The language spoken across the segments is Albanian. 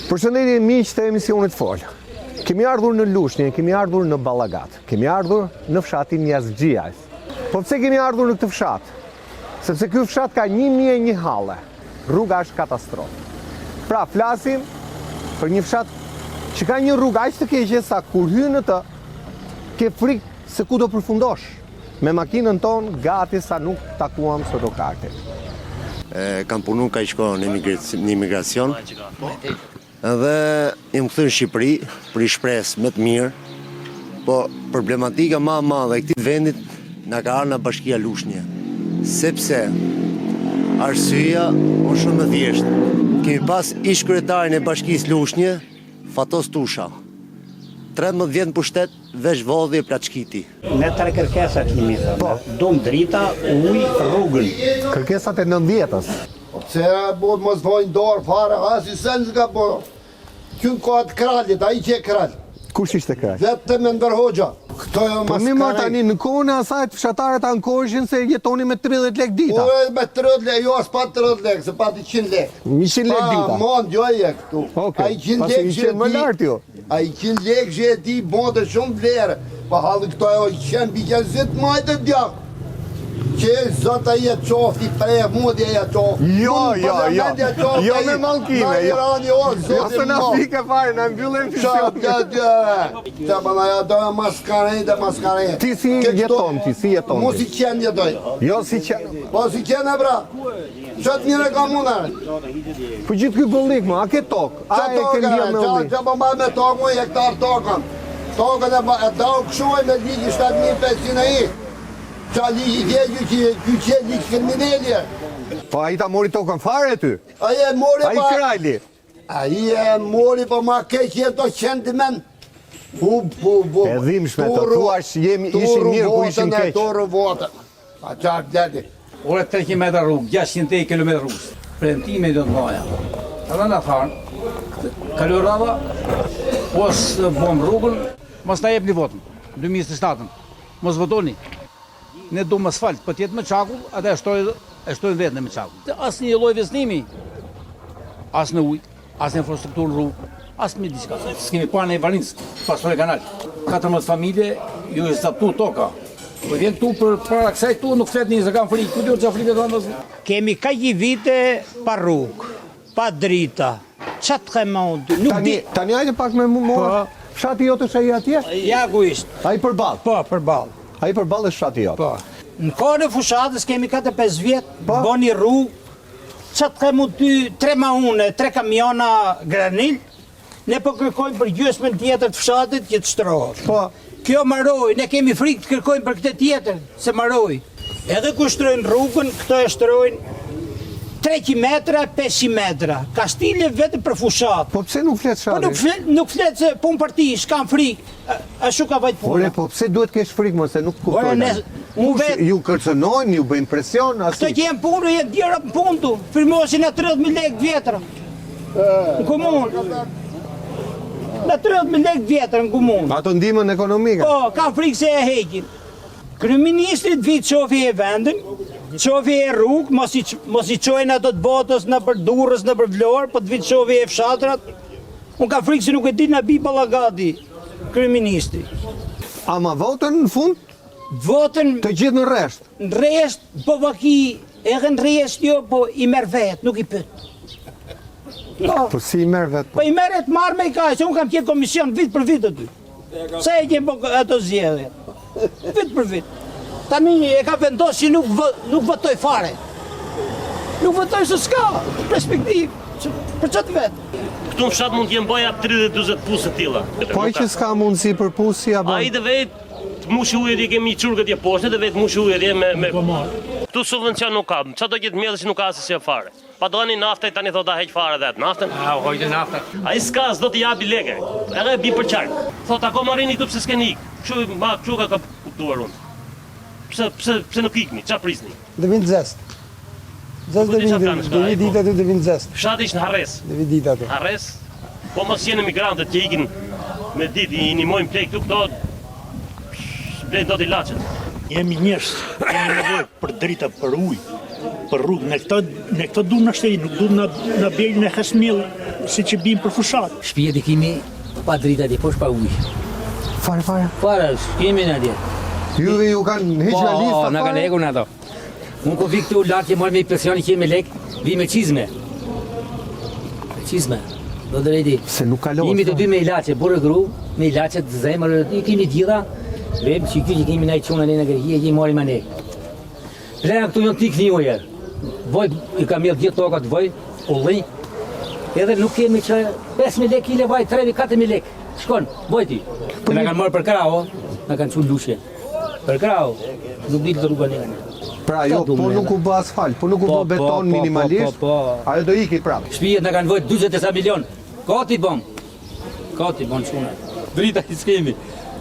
Përshëndetje miq të emisionit Fol. Kemi ardhur në Lushnjë, kemi ardhur në Ballagat, kemi ardhur në fshatin Yazxhia. Po pse kemi ardhur në këtë fshat? Sepse ky fshat ka 1001 halle. Rruga është katastrofë. Pra flasim për një fshat që ka një rrugë aq të keqe sa kur hyn në të ke frikë se ku do përfundosh. Me makinën tonë gati sa nuk takuam sotokartin. Kam punu ka i shkohë në imigracion edhe im këthë në Shqipëri për i shpresë më të mirë, po problematika ma madhe e këtij vendit na ka ardhur nga Bashkia Lushnjë, sepse arsyeja është shumë e thjeshtë. Kemi pas ish kryetarin e Bashkisë Lushnjë, Fatos Tusha, 13 vjet në pushtet, veç vodhi e plaçkiti. Ne tre kërkesa kemi thënë. Dom drita, ujë, rrugën. Kërkesat e 90-s. Se bod mos vojnë dorë fare, asi sen që ka bo. Qënë ka të kralit, a i që e krall. Kush ishte kraj? Vetëm e Ndër Hoxha. Këto e Po mi marr tani në kohën e asaj fshatarët ankoheshin se jetoni me 30 lek dita. Po me 30 lek, jo as pa 30 lek, se pa 100 lek. 100 lek dita. Pa mond jo e këtu. Okej, A i 100 pasi lek që e më lart jo. A i 100 lek që e di bonde shumë vlerë. Pa halë këto e qenë bikja zit majtë djakë. Që zota i e qofti prej mundje e qofti. Jo me mallkime. Jo se na fike fare, na mbyllen fishonin. Të bëna ja dojë maskarejt. Ti si jeton, ti si jeton. Mu si qenë jetoj. Jo si qenë. Po si qenë bra. Qatë mire ka munare. Po gjithë ky bollik më, a ke tokë? A e ke ndjen me ullin? Që përmbaj me tokë mu, hektar tokën. Tokën e dao këshuaj me ligji 7500 e i. Qa ligji djegju që qenë ligji kriminelje. Po a i ta mori tokën fare ty? A i e mori A i krajli? A i e mori po ma keqë e do qenë të men. E dhimshme të thuash ishin mirë ku ishin keq. Turu votën. A qartë leti. Ore 300 metra rrugë, 600 km rrugës. Premtime do të bëja. Edhe na thanë, kaloj rrava, os bom rrugën, mos na jepni votën. 2007-ën. Mos votoni. Ne do më asfalt, po tjetë me çakull, atë e shtojnë vetë me çakull. As një lloj vëznimi, as në ujë, as në infrastrukturë rrugë, as me diçka. S'kemi parë në Varinës, pasore kanal. 14 familje, ju e zaptu toka. Po vjen tu për para kësaj tu nuk flet një kam frikë, ku do të flitet thonë. Kemi ka një vite pa rrugë, pa drita. Çat remont, nuk di. Tani hajde pak me mua. Fshati jote është ai atje? Ja ku ishte. Ai përballë. Po, përballë. Ai përballë është fshati jote. Po. Në kohën e fushatës kemi 4-5 vjet, boni rrugë. Çat remont ty 3 maune, 3 kamiona granil. Ne po kërkojmë për gjysmën tjetër të fshatit që të shtrohet. Po. Kjo maroj, ne kemi frikë të kërkojmë për këtë tjetër, se maroj. Edhe ku shtrojnë rrugën, këto e shtrojnë 300 metra, 500 metra. Ka stile vetë për fushat. Po pse nuk flet fshati? Po nuk flet se pun për ti, s'kam frikë. A shu ka vajt puna. Po pse duhet kesh frikë mos se nuk kuptoj. Ju kërcënojnë, ju bëjnë presion, asi. Këto që jenë punë, jenë djera për punë tu. Firmosin e 30.000 lekë vjetra. Në komunë. Në 30.000 lekë vjetra në komunë. Ato ndihmën ekonomike. Po, ka frikë se e heqin. Kryeministrit vit qofi e vendin, qofi e rrugë, mos i qojnë ato të botës në për Durrës, në për Vlorë, po të vit qofi e fshatrat. Unë ka frikë se nuk e di në bi Ballagati, kryeministri. Ama votën në fund? Votën të gjithë në rresht? Në rresht, po vaki, edhe në rresht jo, po i merë vetë, nuk i pëtë. Po si i merë vetë? Po i merë të marë me i kaj, se unë kam qenë komision vit për vit aty. Sa e qenë po ato zjedhe? Vit për vit. Tani e ka vendosë që nuk votoj fare. Nuk votoj se s'ka perspektiv, për qëtë vetë. Këtu në fshat mund t'jem baja 30-20 pusë të tilla. Po i që s'ka mundësi për pusë, ja A i dhe vetë, mushi ujë kemi qurgët je poshtë, dhe vetë mushi ujë me... Këtu subvencion nuk ka, qa do gjithë mjellë që nuk ka asë që fare. Pa do një naftaj, tani thot da heq fare dhe të naftën. A, hojtë naftën. A i s'ka, s'do t'i jabi lege, edhe bi për qarkë. Thot, ako marini këtu pëse s'keni ikë, këshu ka kuptuar unë. Pse nuk ikni, qa prisni? Dhe vind zest. Zest dhe vind ditë aty dhe vind zest. Fshati ishtë në Harres. Dhe vind ditë aty. Harres, po mos jenë migrantët që ikin me ditë, i nimojnë plej këtu këto, blejnë do t'i lachet. Jemi njështë, kemi nevojë për drita, për ujë, për rrugë. Ne këto du në shtej, nuk du në bjellin e Hasmil, si që bimë për fushat. Shtëpiat i kemi pa drita atje, po pa ujë. Fare. Para, kemi në atje. Juve ju kanë heqë nga lista na kanë fare? hequr në ato. Unë ku vi këtu lartë që marrë me pensioni që me lek, vi me qizme. Me qizme. Do të rejti. Se nuk kalohet. Jemi të dy me ilaçe, burë gru, me ilaçe të zemër, i kemi gjitha. Vem që ky që kemi na i çuna në Greqi, që i marrim ne. Plera këtu janë tik një herë. Voj i kam jell gjithë tokat voj, ulli. Edhe nuk kemi që 5.000 lek kile vaj, 3.000-4.000 lek. Shkon, voj ti. Na kanë marrë për krau, na kanë çu lushe. Për krau, nuk di të rrugën e. Pra jo, po nuk u bë asfalt, po nuk u bë beton minimalisht. Ajo do iki prapë. Shtëpiat na kanë vojt 40 milion. Kati bom. Kati bon çuna. Drita i skemi.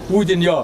Ujtin jo.